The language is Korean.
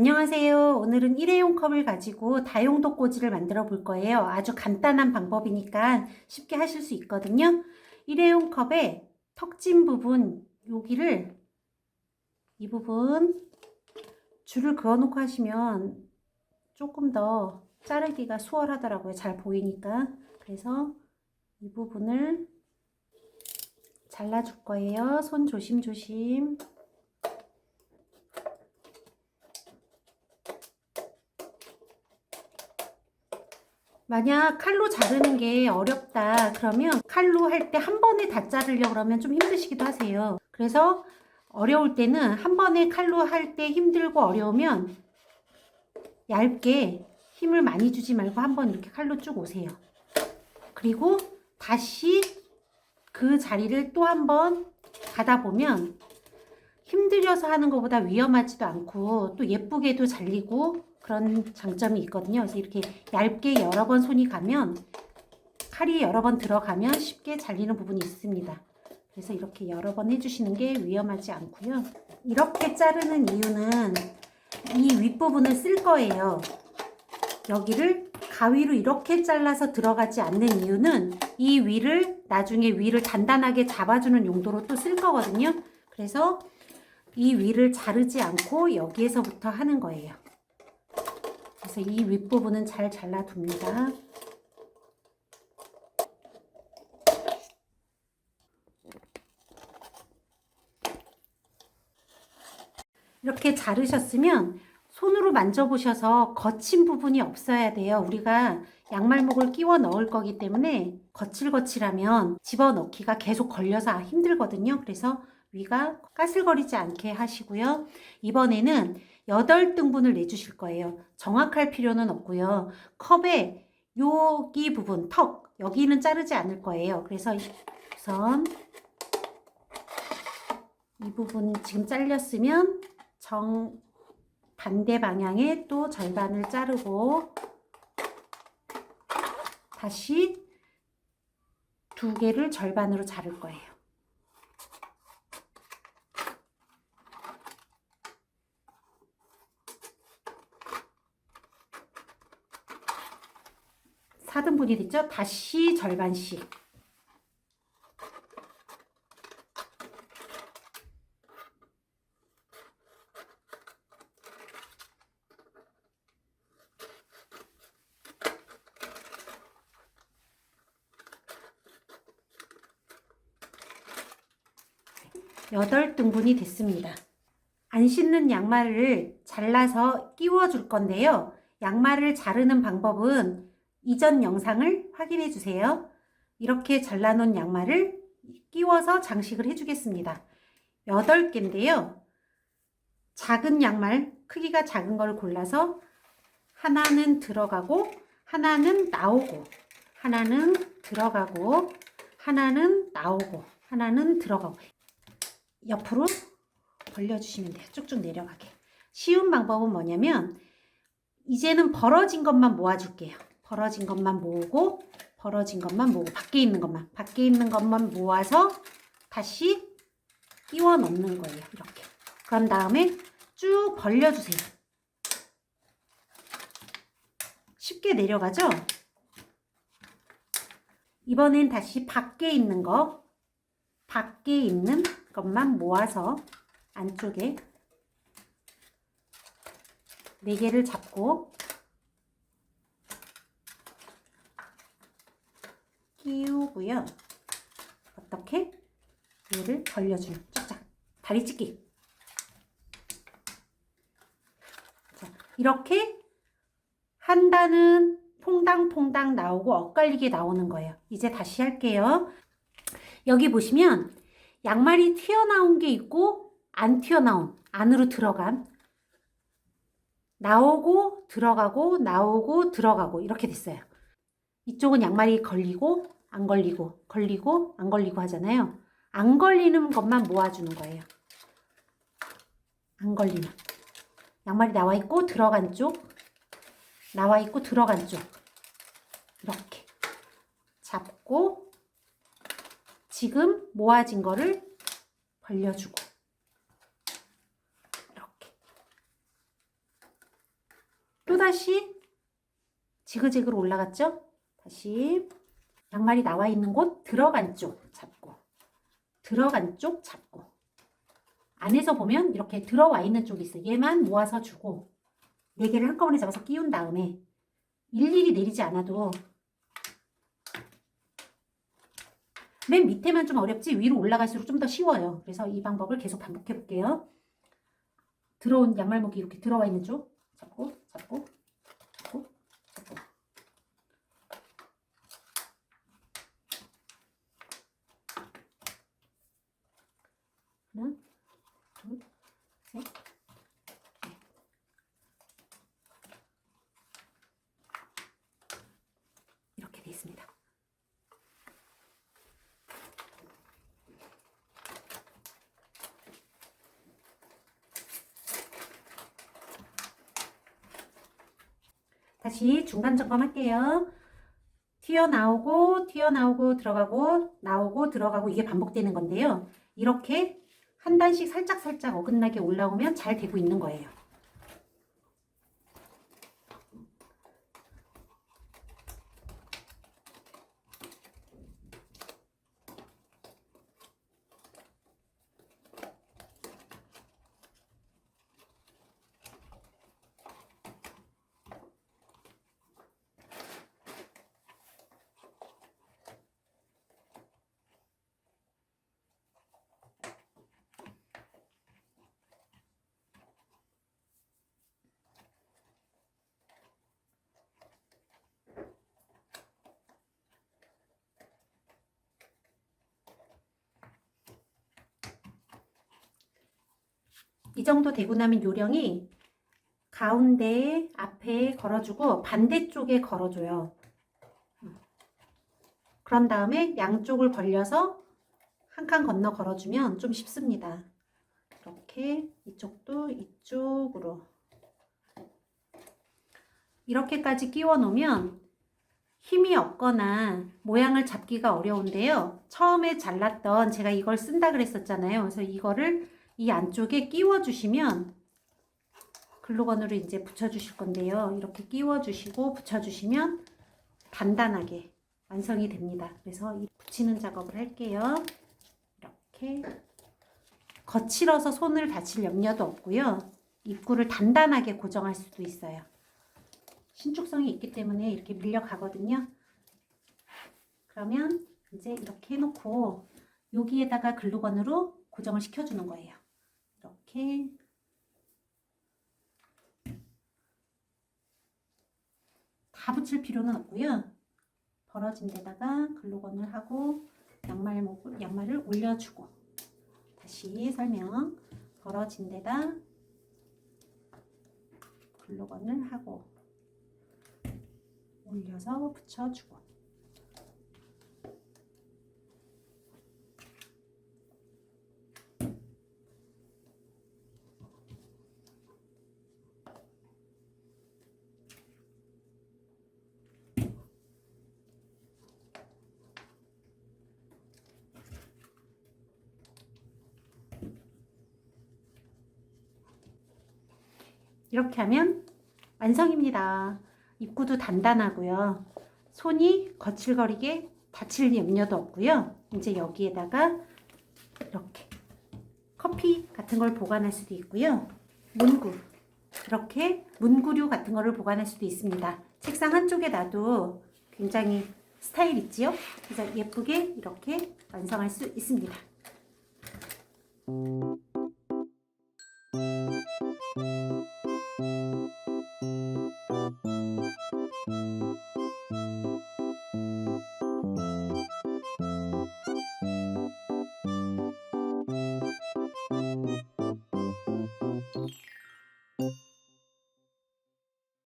안녕하세요. 오늘은 일회용 컵을 가지고 다용도 꽂이를 만들어 볼 거예요. 아주 간단한 방법이니까 쉽게 하실 수 있거든요. 일회용 컵에 턱진 부분, 여기를 이 부분 줄을 그어 놓고 하시면 조금 더 자르기가 수월하더라고요. 잘 보이니까. 그래서 이 부분을 잘라줄 거예요. 손 조심조심. 만약 칼로 자르는 게 어렵다 그러면 칼로 할 때 한 번에 다 자르려고 그러면 좀 힘드시기도 하세요. 그래서 어려울 때는 한 번에 칼로 할 때 힘들고 어려우면 얇게 힘을 많이 주지 말고 한번 이렇게 칼로 쭉 오세요. 그리고 다시 그 자리를 또 한 번 가다 보면 힘들여서 하는 것보다 위험하지도 않고 또 예쁘게도 잘리고 그런 장점이 있거든요. 그래서 이렇게 얇게 여러 번 손이 가면 칼이 여러 번 들어가면 쉽게 잘리는 부분이 있습니다. 그래서 이렇게 여러 번 해주시는 게 위험하지 않고요. 이렇게 자르는 이유는 이 윗부분을 쓸 거예요. 여기를 가위로 이렇게 잘라서 들어가지 않는 이유는 이 위를 나중에 위를 단단하게 잡아주는 용도로 또 쓸 거거든요. 그래서 이 위를 자르지 않고 여기에서부터 하는 거예요. 그래서 이 윗부분은 잘 잘라둡니다. 이렇게 자르셨으면 손으로 만져보셔서 거친 부분이 없어야 돼요. 우리가 양말목을 끼워 넣을 거기 때문에 거칠거칠하면 집어넣기가 계속 걸려서 힘들거든요. 그래서 위가 까슬거리지 않게 하시고요. 이번에는 8등분을 내주실 거예요. 정확할 필요는 없고요. 컵에 여기 부분, 턱, 여기는 자르지 않을 거예요. 그래서 우선 이 부분 지금 잘렸으면 반대 방향에 또 절반을 자르고 다시 2개를 절반으로 자를 거예요. (4등분이) 됐죠? 다시 절반씩. (8) 등분이 됐습니다. 안 신는 양말을 잘라서 끼워 줄 건데요. 양말을 자르는 방법은 이전 영상을 확인해 주세요. 이렇게 잘라놓은 양말을 끼워서 장식을 해주겠습니다. 8개인데요. 작은 양말, 크기가 작은 걸 골라서 하나는 들어가고 하나는 나오고 하나는 들어가고 하나는 나오고 하나는 들어가고 옆으로 벌려주시면 돼요. 쭉쭉 내려가게. 쉬운 방법은 뭐냐면 이제는 벌어진 것만 모아줄게요. 벌어진 것만 모으고 벌어진 것만 모으고 밖에 있는 것만 모아서 다시 끼워 넣는 거예요. 이렇게. 그런 다음에 쭉 벌려주세요. 쉽게 내려가죠? 이번엔 다시 밖에 있는 것만 모아서 안쪽에 4개를 잡고 끼우고요. 어떻게? 얘를 벌려주는 쫙쫙 다리 찢기. 자, 이렇게 한 단은 퐁당퐁당 나오고 엇갈리게 나오는 거예요. 이제 다시 할게요. 여기 보시면 양말이 튀어나온 게 있고 안 튀어나온, 안으로 들어간, 나오고 들어가고 나오고 들어가고 이렇게 됐어요. 이쪽은 양말이 걸리고 안 걸리고 걸리고 안 걸리고 하잖아요. 안 걸리는 것만 모아주는 거예요. 안 걸리는. 양말이 나와 있고 들어간 쪽, 나와 있고 들어간 쪽 이렇게 잡고 지금 모아진 거를 벌려주고 이렇게 또다시 지그재그로 올라갔죠? 다시 양말이 나와 있는 곳 들어간 쪽 잡고, 들어간 쪽 잡고, 안에서 보면 이렇게 들어와 있는 쪽이 있어요. 얘만 모아서 주고 4개를 한꺼번에 잡아서 끼운 다음에 일일이 내리지 않아도, 맨 밑에만 좀 어렵지 위로 올라갈수록 좀 더 쉬워요. 그래서 이 방법을 계속 반복해 볼게요. 들어온 양말목이 이렇게 들어와 있는 쪽 잡고 잡고 잡고 잡고, 하나 둘 셋 넷. 이렇게 돼 있습니다. 다시 중간 점검할게요. 튀어나오고 튀어나오고 들어가고 나오고 들어가고, 이게 반복되는 건데요. 이렇게 한 단씩 살짝살짝 어긋나게 올라오면 잘 되고 있는 거예요. 이 정도 되고 나면 요령이 가운데 앞에 걸어주고 반대쪽에 걸어줘요. 그런 다음에 양쪽을 벌려서 한 칸 건너 걸어주면 좀 쉽습니다. 이렇게 이쪽도 이쪽으로 이렇게까지 끼워 놓으면 힘이 없거나 모양을 잡기가 어려운데요. 처음에 잘랐던, 제가 이걸 쓴다 그랬었잖아요. 그래서 이거를 이 안쪽에 끼워 주시면, 글루건으로 이제 붙여 주실 건데요. 이렇게 끼워 주시고 붙여 주시면 단단하게 완성이 됩니다. 그래서 이 붙이는 작업을 할게요. 이렇게 거칠어서 손을 다칠 염려도 없고요. 입구를 단단하게 고정할 수도 있어요. 신축성이 있기 때문에 이렇게 밀려 가거든요. 그러면 이제 이렇게 해놓고 여기에다가 글루건으로 고정을 시켜주는 거예요. 이렇게 다 붙일 필요는 없고요. 벌어진 데다가 글루건을 하고 양말을 올려주고, 다시 설명, 벌어진 데다 글루건을 하고 올려서 붙여주고, 이렇게 하면 완성입니다. 입구도 단단하고요. 손이 거칠거리게 다칠 염려도 없고요. 이제 여기에다가 이렇게 커피 같은 걸 보관할 수도 있고요. 문구, 이렇게 문구류 같은 거를 보관할 수도 있습니다. 책상 한쪽에 놔도 굉장히 스타일 있지요? 그래서 예쁘게 이렇게 완성할 수 있습니다.